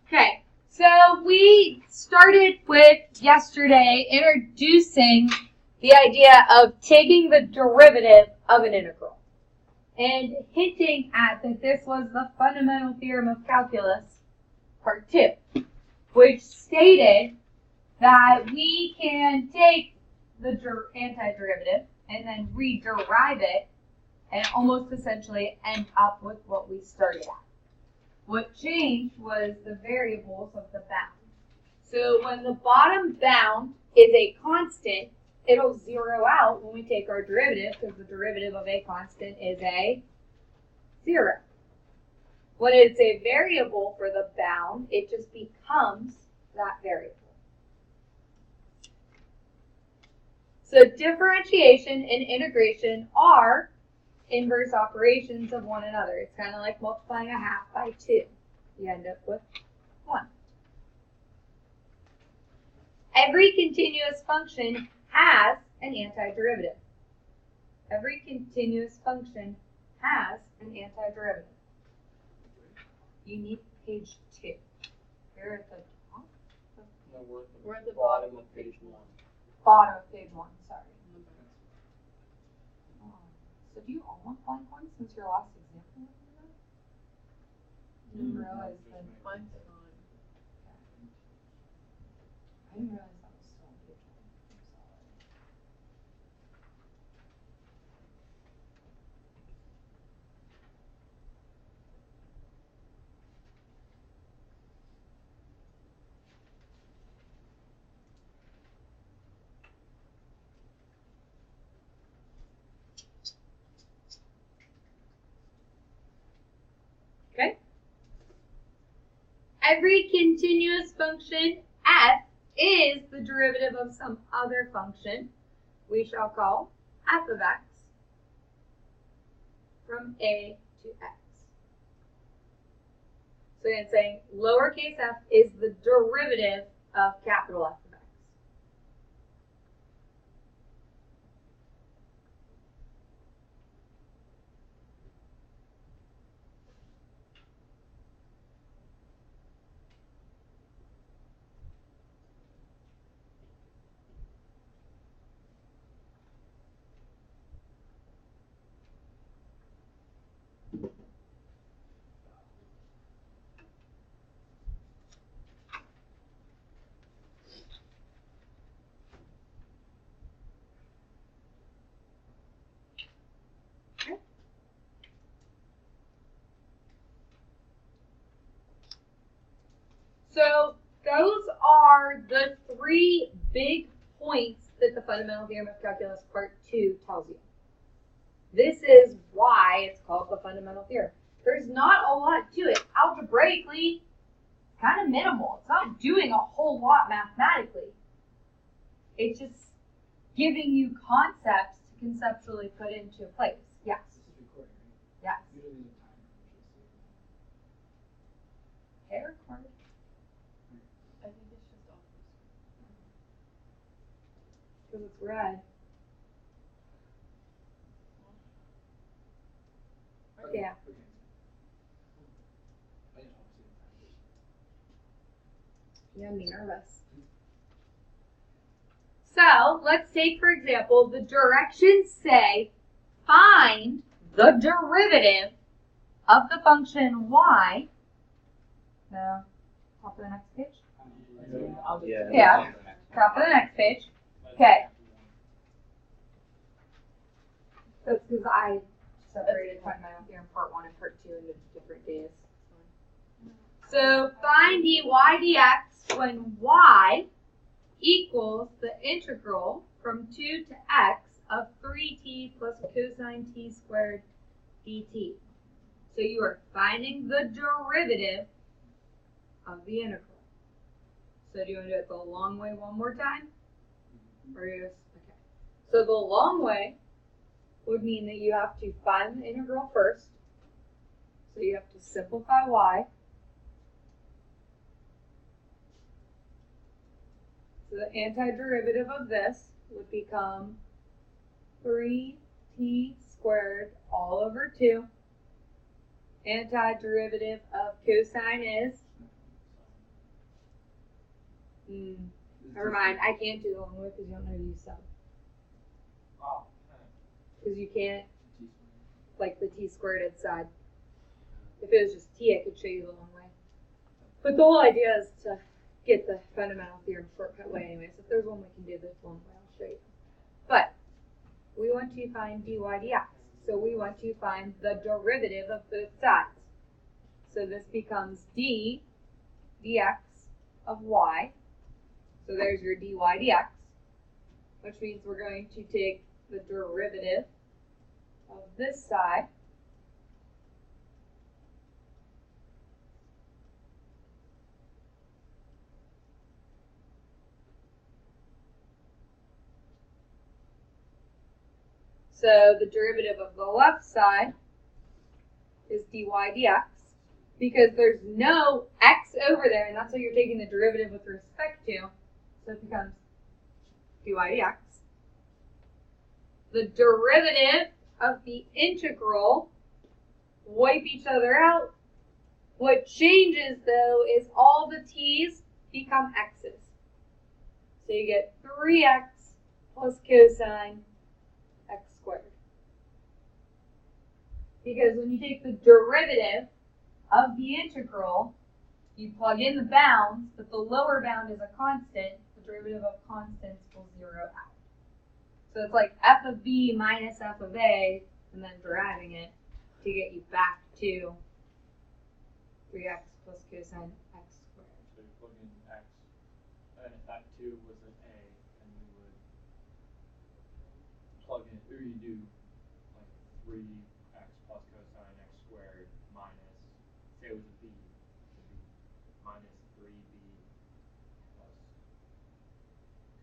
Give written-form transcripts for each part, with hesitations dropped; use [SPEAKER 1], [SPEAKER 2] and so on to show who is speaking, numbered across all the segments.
[SPEAKER 1] Okay, so we started with yesterday introducing the idea of taking the derivative of an integral and hinting at that this was the fundamental theorem of calculus, part 2, which stated that we can take the antiderivative and then rederive it and almost essentially end up with what we started at. What changed was the variables of the bound. So when the bottom bound is a constant, it'll zero out when we take our derivative, because the derivative of a constant is a 0. When it's a variable for the bound, it just becomes that variable. So differentiation and integration are inverse operations of one another. It's kind of like multiplying a half by 2. You end up with 1. Every continuous function has an antiderivative. Every continuous function has an antiderivative. You need page 2. Here at the top.
[SPEAKER 2] No, we're at the bottom of page 1.
[SPEAKER 1] Bottom of page 1, sorry. So do you all want blank ones since your last example? I didn't realize that mine's gone. I didn't realize that was still on page 1. I'm sorry. Okay. Every continuous function f is the derivative of some other function we shall call f of x from a to x. So again, saying lowercase f is the derivative of capital F of x. So those are the 3 big points that the fundamental theorem of calculus part 2 tells you. This is why it's called the fundamental theorem. There's not a lot to it. Algebraically, it's kind of minimal. It's not doing a whole lot mathematically. It's just giving you concepts to conceptually put into place. Yes? Yes. Okay, record.
[SPEAKER 2] I think it's just off.
[SPEAKER 1] Because it's red. Yeah. You got me nervous. So let's take, for example, the directions say find the derivative of the function y. No, top of the next page. Yeah, top of the next page. Okay. That's because I separated fundamental theorem part 1 and part 2 into different days. So find dy dx when y equals the integral from 2 to x of 3t plus cosine t squared dt. So you are finding the derivative of the integral. So do you want to do it the long way one more time? Or just, okay. So the long way would mean that you have to find the integral first. So you have to simplify y. So the antiderivative of this would become 3t squared all over 2 Antiderivative of cosine is? Never mind, I can't do the long way because you don't know how to use sub. Because you can't, like the t squared side. If it was just t, I could show you the long way. But the whole idea is to get the fundamental theorem shortcut way anyway. So if there's one we can do this long way, I'll show you. But we want to find dy dx. So we want to find the derivative of both sides. So this becomes d dx of y. So there's your dy dx, which means we're going to take the derivative of this side So the derivative of the left side is dy dx, because there's no x over there, and that's what you're taking the derivative with respect to. So it becomes dy dx. The derivative of the integral wipe each other out. What changes, though, is all the t's become x's. So you get 3x plus cosine x squared. Because when you take the derivative of the integral, you plug in the bounds, but the lower bound is a constant. The derivative of constants will zero out. So it's like f of b minus f of a, and then deriving it to get you back to 3x plus cosine x squared.
[SPEAKER 3] So you plug in x, and if that 2 was an a, then you would plug in, or you do like 3x plus cosine x squared minus, say it was a b, it would be minus 3b plus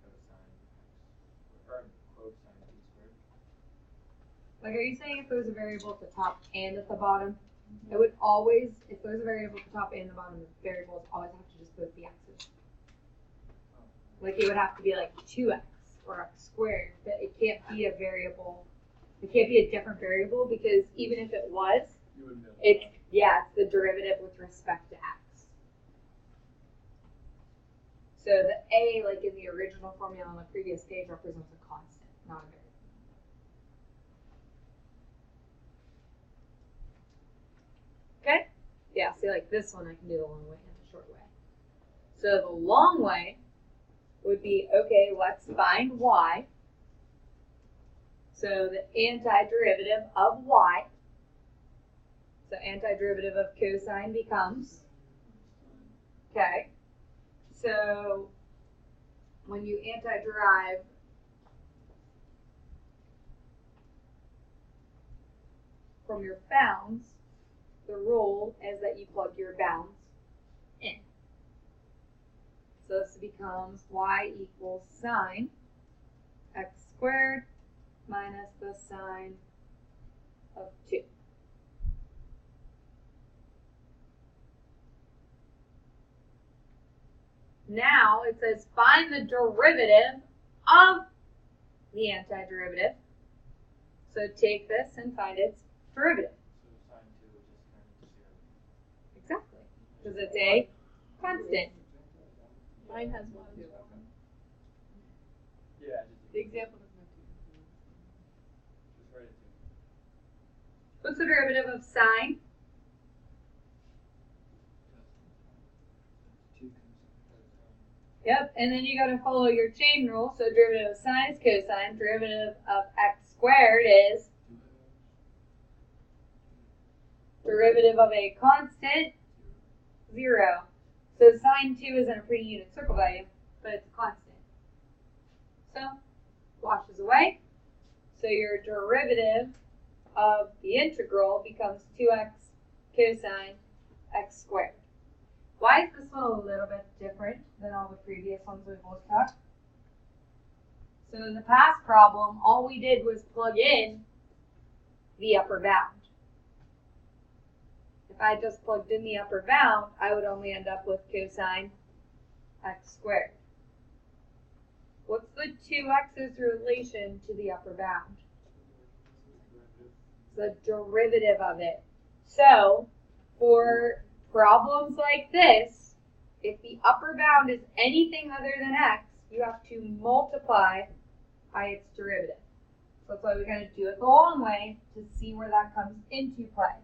[SPEAKER 3] cosine x, or cosine b squared.
[SPEAKER 1] Like, are you saying if there was a variable at the top and at the bottom, it would always, if there's a variable at the top and the bottom, the variables always have to just both be x's. Like, it would have to be like 2x or x squared, but it can't be a variable. It can't be a different variable, because even if it was, it's the derivative with respect to x. So the a, like in the original formula on the previous page, represents a constant, not a variable. Okay? Yeah, see, like this one I can do the long way and the short way. So the long way would be, okay, let's find y. So the antiderivative of y. So antiderivative of cosine becomes, okay, so when you antiderive from your bounds, the rule is that you plug your bounds in. So this becomes y equals sine x squared minus the sine of 2. Now it says find the derivative of the antiderivative. So take this and find its derivative.
[SPEAKER 3] So sine 2 would just turn into 0.
[SPEAKER 1] Exactly. Because it's a constant.
[SPEAKER 2] Mine has one.
[SPEAKER 3] Yeah,
[SPEAKER 2] The example doesn't have two.
[SPEAKER 3] just write it 2.
[SPEAKER 1] What's the derivative of sine? Yep, and then you got to follow your chain rule. So derivative of sine is cosine. Derivative of x squared is derivative of a constant, 0. So sine 2 isn't a pretty unit circle value, but it's a constant. So washes away. So your derivative of the integral becomes 2x cosine x squared. Why is this one a little bit different than all the previous ones we've looked at? So in the past problem, all we did was plug in the upper bound. If I just plugged in the upper bound, I would only end up with cosine x squared. What's the 2x's relation to the upper bound? The derivative of it. So, for problems like this, if the upper bound is anything other than x, you have to multiply by its derivative. So that's why we kind of do it the long way to see where that comes into play.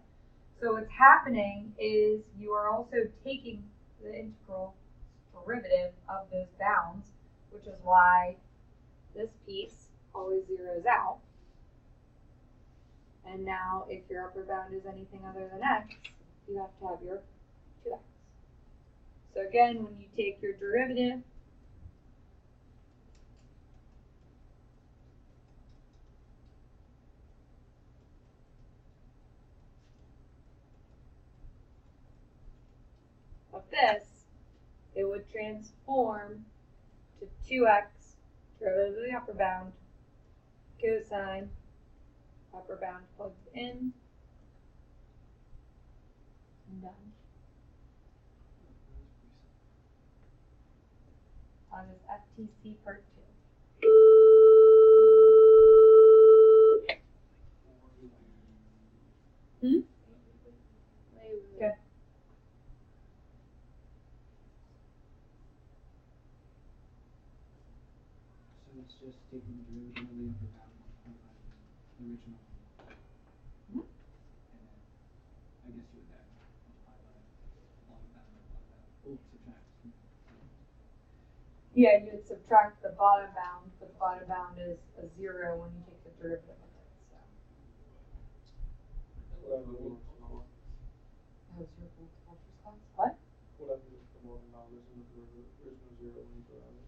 [SPEAKER 1] So what's happening is you are also taking the integral derivative of those bounds, which is why this piece always zeroes out. And now if your upper bound is anything other than x, you have to have your 2x. So again, when you take your derivative, of this, it would transform to 2x, derivative of the upper bound, cosine, upper bound plugged in, and done. On this FTC part 2. Okay.
[SPEAKER 4] So it's just taking the derivative of the upper bound multiplied by the original.
[SPEAKER 1] Mhm.
[SPEAKER 4] And then I guess you would then multiply by bottom bound and bottom bound. Oh, subtract.
[SPEAKER 1] Yeah, you would subtract the bottom bound, but the bottom bound is a 0 when you take the derivative of it. So
[SPEAKER 3] What happens if the bottom
[SPEAKER 1] that was your culture's class. What?
[SPEAKER 3] bound is in the derivative? There's no zero when you put it on it.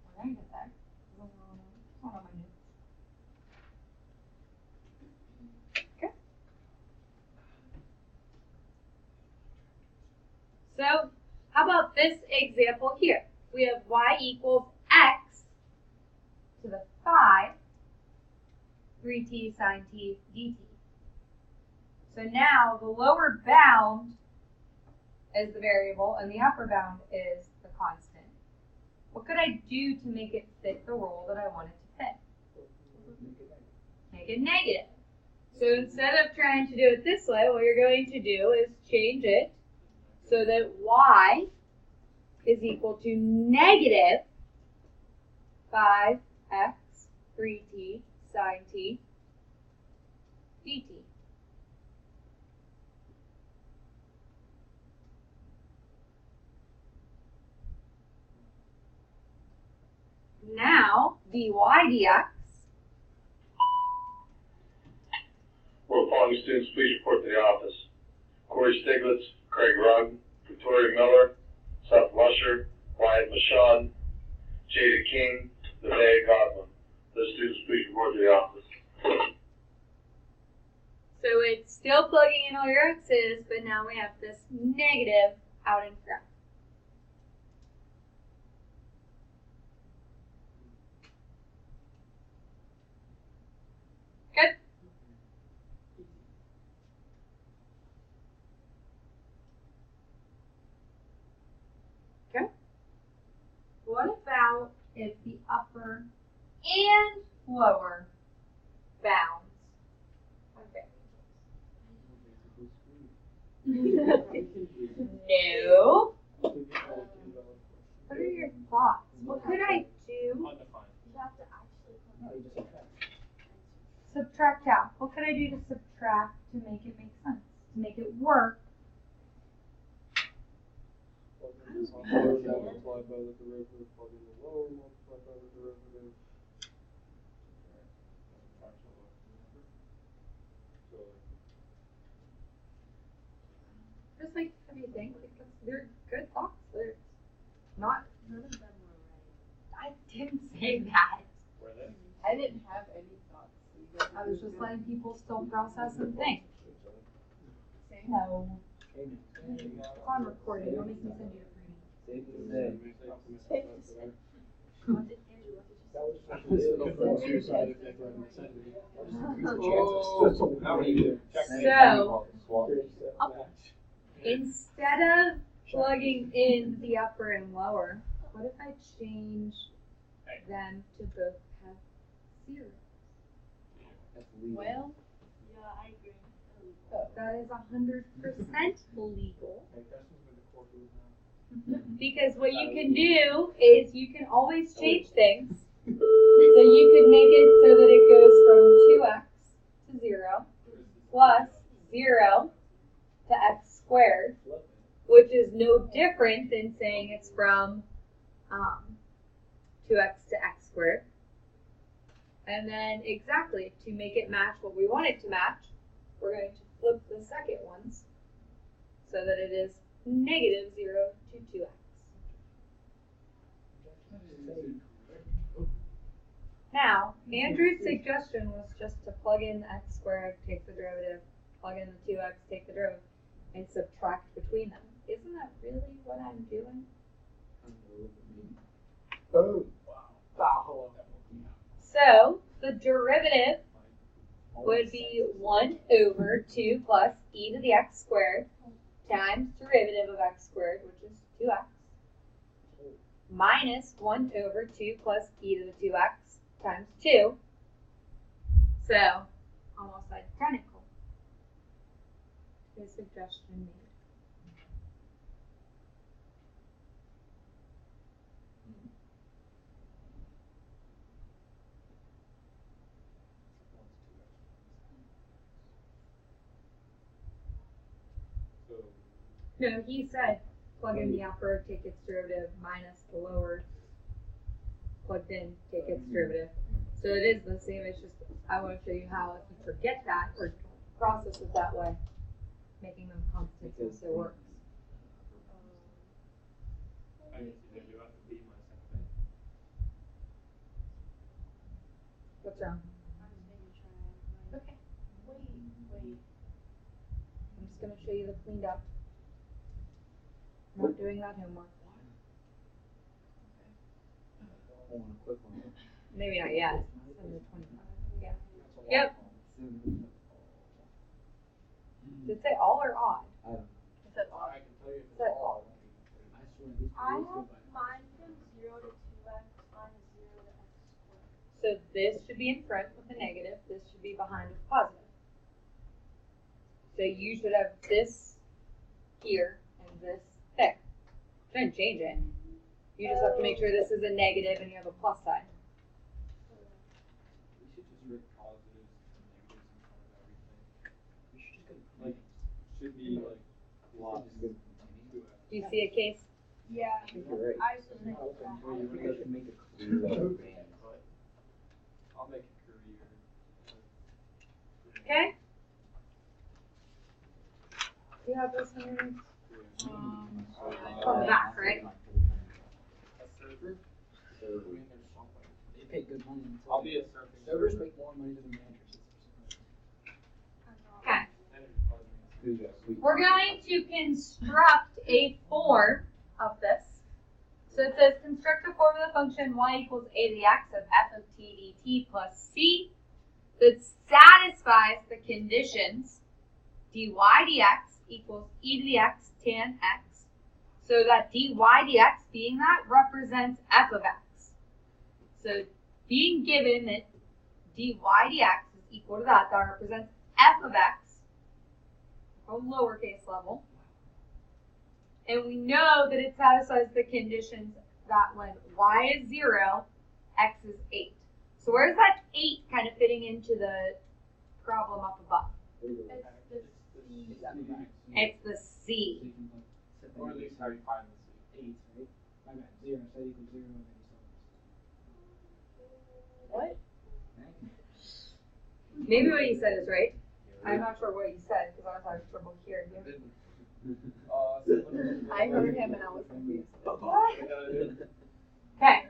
[SPEAKER 1] We're gonna get there. It's not on my notes. Okay. So how about this example here? We have y equals x to the 5, 3t sine t dt. So now the lower bound is the variable and the upper bound is the constant. What could I do to make it fit the rule that I want it to fit? Make it negative. So instead of trying to do it this way, what you're going to do is change it so that y is equal to negative 5x 3t sine t dt. Now, dy dx.
[SPEAKER 5] Will the following students please report to the office? Corey Stiglitz, Craig Rugg, Victoria Miller, Seth Lusher, Wyatt Mashad, Jada King, Nevaeh Godwin. Those students please report to the office.
[SPEAKER 1] So it's still plugging in all your x's, but now we have this negative out in front. Good? Okay. What about if the upper and lower bounds are variables? No. What are your thoughts? What could I do?
[SPEAKER 3] Undefined.
[SPEAKER 2] You have to actually
[SPEAKER 4] No, you just subtract.
[SPEAKER 1] Subtract out. What could I do to subtract to make it make sense? To make it work?
[SPEAKER 3] Multiplied by the derivative, plug in the lower, multiplied by the derivative. So
[SPEAKER 1] Just like, what do you think? They're good thoughts. They're not.
[SPEAKER 2] None of them were right.
[SPEAKER 1] I didn't say that.
[SPEAKER 3] where they?
[SPEAKER 2] I didn't have any thoughts. So you guys
[SPEAKER 1] I was just letting people still process and think.
[SPEAKER 2] Same.
[SPEAKER 1] No.
[SPEAKER 4] Amen.
[SPEAKER 1] It's on recording. Don't make me send you a
[SPEAKER 4] Safe to say. Instead of plugging in the upper and lower, what if I change them to both have zeros? That's legal.
[SPEAKER 2] Well, yeah, I agree.
[SPEAKER 4] That is 100% legal.
[SPEAKER 1] Because what you can do is you can always change things. So you could make it so that it goes from 2x to 0 plus 0 to x squared, which is no different than saying it's from 2x to x squared. And then exactly, to make it match what we want it to match, we're going to flip the second ones so that it is negative 0 to 2x. Now, Andrew's suggestion was just to plug in x squared, take the derivative, plug in the 2x, take the derivative, and subtract between them. Isn't that really what I'm doing?
[SPEAKER 6] Oh, wow.
[SPEAKER 1] So, the derivative would be 1 over 2 plus e to the x squared times derivative of x squared, which is 2x, minus 1 over 2 plus e to the 2x times 2. So, almost identical to the suggestion made. No, he said plug in the upper, take its derivative, minus the lower, plugged in, take its derivative. So it is the same, it's just, I want to show you how, if you forget that, or process it that way, making them constants also works. What's wrong? Okay.
[SPEAKER 2] Wait.
[SPEAKER 1] I'm just going to show you the cleaned up. I'm not doing that homework. Maybe not yet. Under 25. Yeah. Yep. Did it say all or odd?
[SPEAKER 6] I
[SPEAKER 1] said odd. It said odd.
[SPEAKER 2] I have mine from 0 to 2x minus 0 to x squared.
[SPEAKER 1] So this should be in front with a negative. This should be behind with positive. So you should have this here and this there. Shouldn't change it. You just have to make sure this is a negative and you have a plus sign.
[SPEAKER 3] We should just write positives and negatives in front of everything. We should just go like should be like plus.
[SPEAKER 1] Do you see a case?
[SPEAKER 2] Yeah.
[SPEAKER 6] I think you're right.
[SPEAKER 2] I should make that.
[SPEAKER 6] Well, you guys should make it clear.
[SPEAKER 3] I'll make a career.
[SPEAKER 1] Okay. Do you have this in your notes? On the back, right?
[SPEAKER 3] A server?
[SPEAKER 6] They pay good money.
[SPEAKER 3] I'll be a surfing
[SPEAKER 6] Servers make more money than managers.
[SPEAKER 1] Okay. We're going to construct a form of this. So it says construct a form of the function y equals a to the x of f of t dt plus c that satisfies the conditions dy dx equals e to the x tan x. So that dy dx being that represents f of x. So being given that dy dx is equal to that represents f of x from lowercase level. And we know that it satisfies the conditions that when y is 0, x is 8. So where's that 8 kind of fitting into the problem up above? It's the C.
[SPEAKER 3] Or at least how you find the C.
[SPEAKER 6] 8, right? My bad. 0, so that equals 0 and
[SPEAKER 1] What? Maybe what you said is right. I'm not sure what you said because I was having trouble hearing you.
[SPEAKER 2] I heard him and I was confused.
[SPEAKER 1] Okay,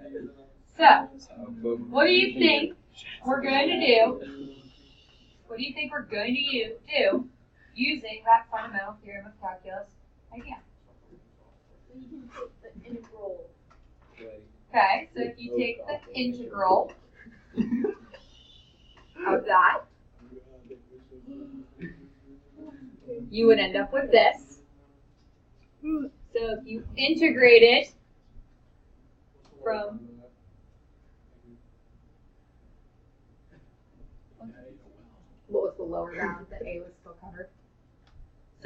[SPEAKER 1] so what do you think we're going to do? What do you think we're going to do using that fundamental theorem of calculus idea?
[SPEAKER 2] So you can take the integral.
[SPEAKER 1] Okay, so if you take the integral of that, you would end up with this. So if you integrate it from what was the lower bound that A was still covered?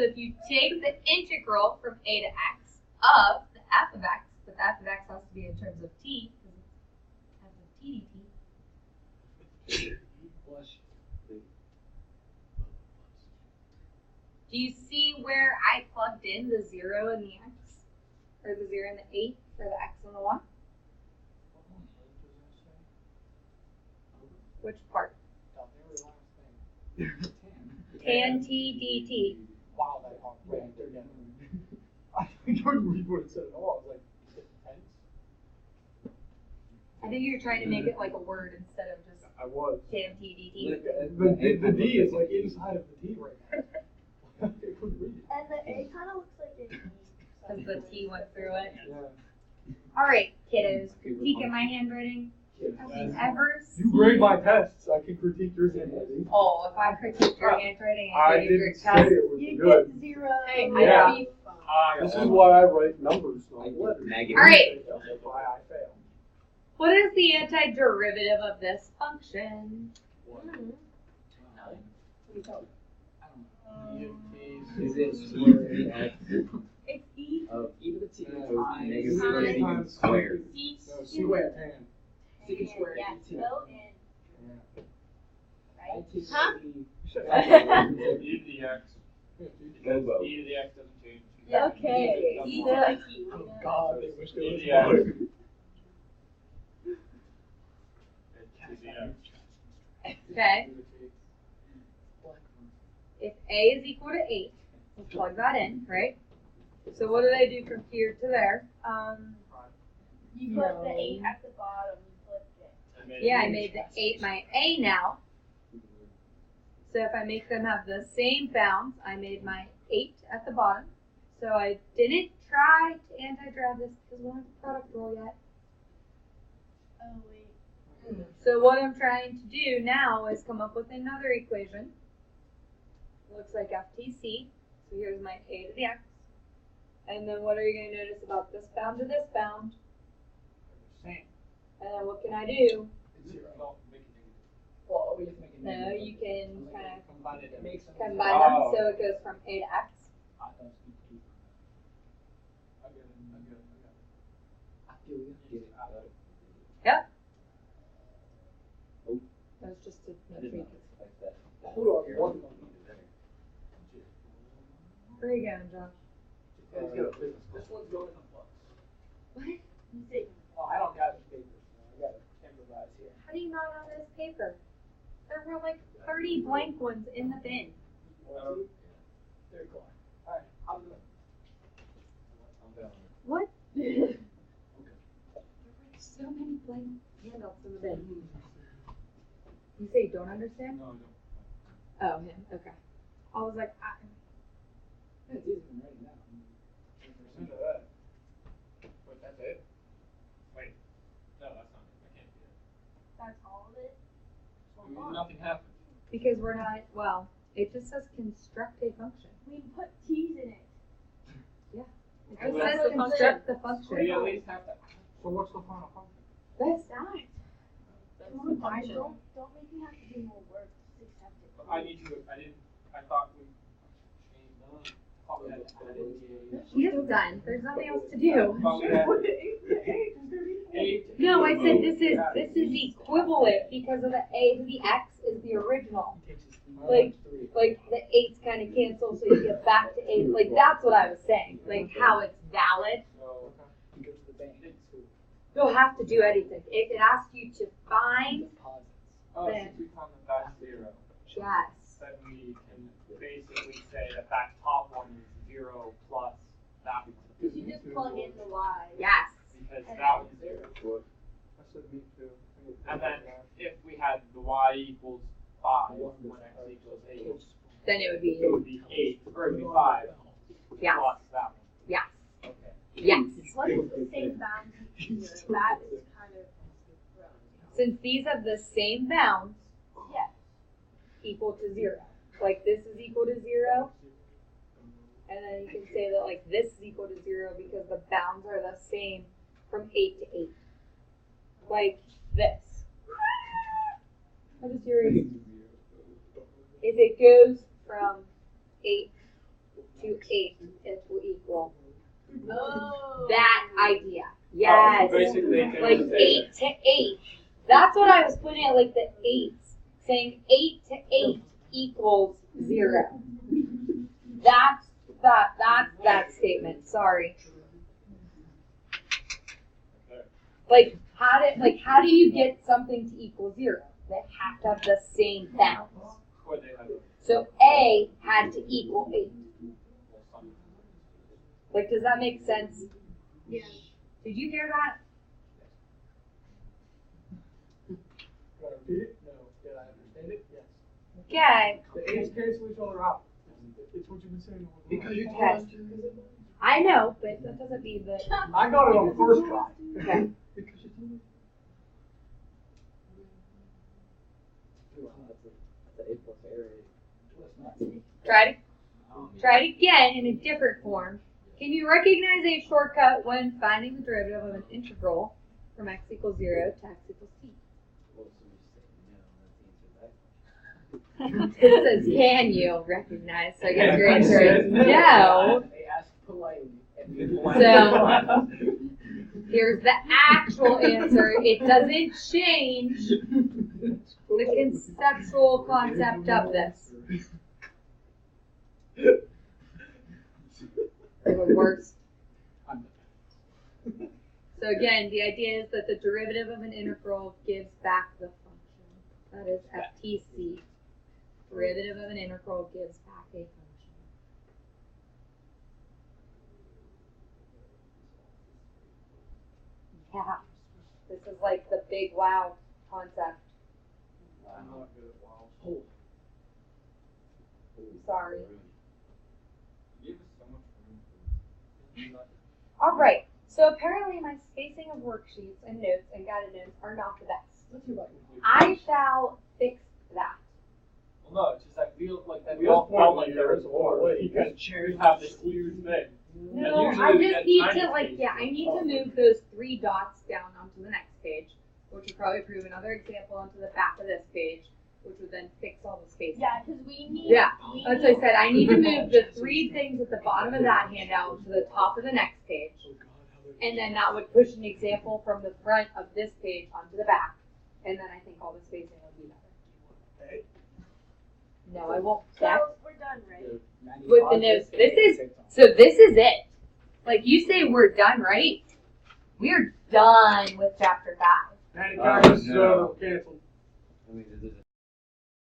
[SPEAKER 1] So if you take the integral from a to x of the f of x, but the f of x has to be in terms of t, because it's f of t dt. Do you see where I plugged in the 0 and the x? Or the 0 and the 8 for the x and the y? Which part? Tan t dt.
[SPEAKER 6] Wow, that hard. Right, they're done. I couldn't read what it said at all. I was like, is it tense?
[SPEAKER 1] I think you're trying to make it like a word instead of just
[SPEAKER 6] I was.
[SPEAKER 1] tan t dt.
[SPEAKER 6] The D is like inside of the T right now. I couldn't read it.
[SPEAKER 2] And the A kind of looks like an E.
[SPEAKER 1] Because the t went through it.
[SPEAKER 6] Yeah.
[SPEAKER 1] Alright, kiddos, critiquing my handwriting. Have you ever
[SPEAKER 6] You
[SPEAKER 1] seen...
[SPEAKER 6] grade my tests. I can critique your handwriting.
[SPEAKER 1] Oh, if I critique your handwriting
[SPEAKER 6] I
[SPEAKER 1] and graded your
[SPEAKER 6] didn't say
[SPEAKER 1] test.
[SPEAKER 6] it was
[SPEAKER 2] You
[SPEAKER 6] good.
[SPEAKER 2] get 0.
[SPEAKER 1] Hey,
[SPEAKER 6] Yeah.
[SPEAKER 1] I'd be...
[SPEAKER 6] This is why I write numbers, not letters.
[SPEAKER 1] Alright.
[SPEAKER 6] That's why I fail.
[SPEAKER 1] What is the antiderivative of this function?
[SPEAKER 7] Is it square x
[SPEAKER 2] It's E.
[SPEAKER 7] of
[SPEAKER 2] E to the T
[SPEAKER 7] negative
[SPEAKER 2] times
[SPEAKER 7] squared?
[SPEAKER 2] C
[SPEAKER 6] No, square tan.
[SPEAKER 2] Secant square
[SPEAKER 4] Yeah,
[SPEAKER 2] dt.
[SPEAKER 4] fill
[SPEAKER 6] Yeah.
[SPEAKER 2] Right?
[SPEAKER 4] Huh?
[SPEAKER 3] E to the x.
[SPEAKER 7] Bobo.
[SPEAKER 3] E to the x doesn't change.
[SPEAKER 2] Yeah.
[SPEAKER 4] Okay.
[SPEAKER 2] E to the T.
[SPEAKER 6] Oh God, they wish they
[SPEAKER 3] E
[SPEAKER 6] was
[SPEAKER 3] to the x.
[SPEAKER 6] smarter.
[SPEAKER 3] It's to the x.
[SPEAKER 1] Okay. If a is equal to 8, we'll plug that in, right? So what did I do from here to there?
[SPEAKER 2] You put the 8 at the bottom. You flipped it.
[SPEAKER 1] Yeah, I made the 8 my a now. So if I make them have the same bounds, I made my 8 at the bottom. So I didn't try to anti-drive this because we don't have the product rule yet.
[SPEAKER 2] Oh, wait.
[SPEAKER 1] So what I'm trying to do now is come up with another equation. Looks like FTC. So here's my a to the x. And then what are you going to notice about this bound to this bound?
[SPEAKER 6] Same.
[SPEAKER 1] And then what can I do?
[SPEAKER 6] It's zero. No, make it negative. Well, we have to make it
[SPEAKER 1] No,
[SPEAKER 6] negative.
[SPEAKER 1] you can kind of
[SPEAKER 6] Combine it. It makes sense.
[SPEAKER 1] combine them so it goes from a to x.
[SPEAKER 6] I don't speak deep. I get it. I get it. I feel you. Get it out of it.
[SPEAKER 1] Yep.
[SPEAKER 7] Oh.
[SPEAKER 1] That's just to
[SPEAKER 7] I
[SPEAKER 1] make
[SPEAKER 7] did
[SPEAKER 1] sure.
[SPEAKER 7] not expect that.
[SPEAKER 6] Hold on, one moment.
[SPEAKER 1] Where are you going, John?
[SPEAKER 6] This one's going in the box.
[SPEAKER 1] What?
[SPEAKER 2] You say
[SPEAKER 6] Oh, I don't got this paper, so I gotta improvise here.
[SPEAKER 1] How do you not have this paper? There were like 30 blank ones in the bin.
[SPEAKER 6] Very cool. Alright, I'm good.
[SPEAKER 7] I'm down.
[SPEAKER 1] What? There were so many blank handouts in the bin. You say you don't understand?
[SPEAKER 3] No, no.
[SPEAKER 1] Oh, him. Okay. I was like,
[SPEAKER 6] It's easy from writing down. 10% of that. But that's it?
[SPEAKER 3] Wait. No, that's not it. I can't do it.
[SPEAKER 2] that's all of it?
[SPEAKER 3] Nothing happened.
[SPEAKER 1] because we're not, well, it just says construct a function.
[SPEAKER 2] We put T's in it.
[SPEAKER 1] It
[SPEAKER 3] And
[SPEAKER 1] just
[SPEAKER 3] what's
[SPEAKER 1] says
[SPEAKER 3] the
[SPEAKER 1] construct the
[SPEAKER 3] We
[SPEAKER 1] function.
[SPEAKER 3] at least have to.
[SPEAKER 6] So what's the final function?
[SPEAKER 1] That's
[SPEAKER 2] That.
[SPEAKER 1] That's
[SPEAKER 2] Come
[SPEAKER 1] the
[SPEAKER 2] on,
[SPEAKER 1] function.
[SPEAKER 2] don't make me have to do more work. Just accept it.
[SPEAKER 3] I need to. I thought we changed. Thought we had added
[SPEAKER 1] He's done. There's nothing else to do.
[SPEAKER 3] Thought we had
[SPEAKER 1] No, I said this is equivalent because of the a to the x is the original. Like the 8's kind of cancel, so you get back to 8. Like that's what I was saying. Like how it's valid.
[SPEAKER 3] So
[SPEAKER 6] You go to the bank.
[SPEAKER 1] You'll have to do anything. If it asks you to find,
[SPEAKER 3] since we found that that's 0,
[SPEAKER 1] yes.
[SPEAKER 3] then we can basically say that that top one is 0 plus that one.
[SPEAKER 2] Because you just plug in the Y.
[SPEAKER 1] Yes.
[SPEAKER 3] Because that one's 0.
[SPEAKER 6] I said me too.
[SPEAKER 3] And then if we had the y equals 5 when x equals 8,
[SPEAKER 1] Then it would be
[SPEAKER 3] it would be 8, or it would be 5
[SPEAKER 1] yes.
[SPEAKER 3] plus that one.
[SPEAKER 1] Yes.
[SPEAKER 3] Okay.
[SPEAKER 1] Yes.
[SPEAKER 2] What is the same bounds here? That is kind of thrown.
[SPEAKER 1] Since these have the same bounds,
[SPEAKER 2] Yeah.
[SPEAKER 1] equal to 0. Like this is equal to 0. And then you can say that like this is equal to 0 because the bounds are the same from 8 to 8. Like this. What is yours? If it goes from 8 to 8, it will equal
[SPEAKER 2] Oh.
[SPEAKER 1] that idea. Yes.
[SPEAKER 3] Basically,
[SPEAKER 1] Like 8 to 8. That's what I was putting at, like the 8s. Saying 8 to 8 equals 0. That's that statement. Sorry. Like how do you get something to equal 0? They have to have the same bounds. So A had to equal 8. Like, does that make sense?
[SPEAKER 2] Yeah.
[SPEAKER 1] Did you hear that?
[SPEAKER 6] Can I repeat it? No. Did I understand it? Yes.
[SPEAKER 1] Okay.
[SPEAKER 6] The A's cancel each other out. It's what you've been saying all along.
[SPEAKER 7] Because you told
[SPEAKER 1] Okay.
[SPEAKER 7] us to.
[SPEAKER 1] I know, but that doesn't mean that.
[SPEAKER 6] I got it on the first try.
[SPEAKER 1] Okay.
[SPEAKER 7] Because you told me. That's an 8 plus error.
[SPEAKER 1] Try it again in a different form. Can you recognize a shortcut when finding the derivative of an integral from x equals 0 to x equals t?
[SPEAKER 7] Well, so you say no, that's the answer to that.
[SPEAKER 1] It says, can you recognize? So I guess your answer is no.
[SPEAKER 6] They asked politely.
[SPEAKER 1] So here's the actual answer. It doesn't change the conceptual concept of this. It was worse. So again, the idea is that the derivative of an integral gives back the function. That is FTC. Derivative of an integral gives back a function. Yeah. This is like the big wow concept.
[SPEAKER 6] I'm not good at wow.
[SPEAKER 1] I'm sorry.
[SPEAKER 3] You gave us so much room for
[SPEAKER 1] All right. So apparently my spacing of worksheets and notes and guided notes are not the best. I shall fix that.
[SPEAKER 3] Well, no, it's just like we like
[SPEAKER 6] At
[SPEAKER 3] we
[SPEAKER 6] this
[SPEAKER 3] all
[SPEAKER 6] point,
[SPEAKER 3] felt like there
[SPEAKER 6] there
[SPEAKER 3] was
[SPEAKER 6] is
[SPEAKER 3] more.
[SPEAKER 6] more way.
[SPEAKER 3] Because chairs have this weird thing.
[SPEAKER 1] No,
[SPEAKER 3] usually
[SPEAKER 1] I
[SPEAKER 3] we
[SPEAKER 1] just
[SPEAKER 3] get
[SPEAKER 1] need
[SPEAKER 3] tiny
[SPEAKER 1] to
[SPEAKER 3] spaces.
[SPEAKER 1] I need to move those 3 dots down onto the next page, which would probably prove another example onto the back of this page, which would then fix all the spacing.
[SPEAKER 2] Yeah, because we need.
[SPEAKER 1] Yeah,
[SPEAKER 2] we
[SPEAKER 1] that's
[SPEAKER 2] need-
[SPEAKER 1] what I said. I need to move the 3 things at the bottom of that handout to the top of the next page. And then that would push an example from the front of this page onto the back. And then I think all the spacing would be better. No, I won't. Check
[SPEAKER 2] So we're done, right?
[SPEAKER 1] with the notes. This is it. Like you say we're done, right? We're done with chapter 5.
[SPEAKER 6] Manny Congress is over, canceled.
[SPEAKER 7] I mean, is it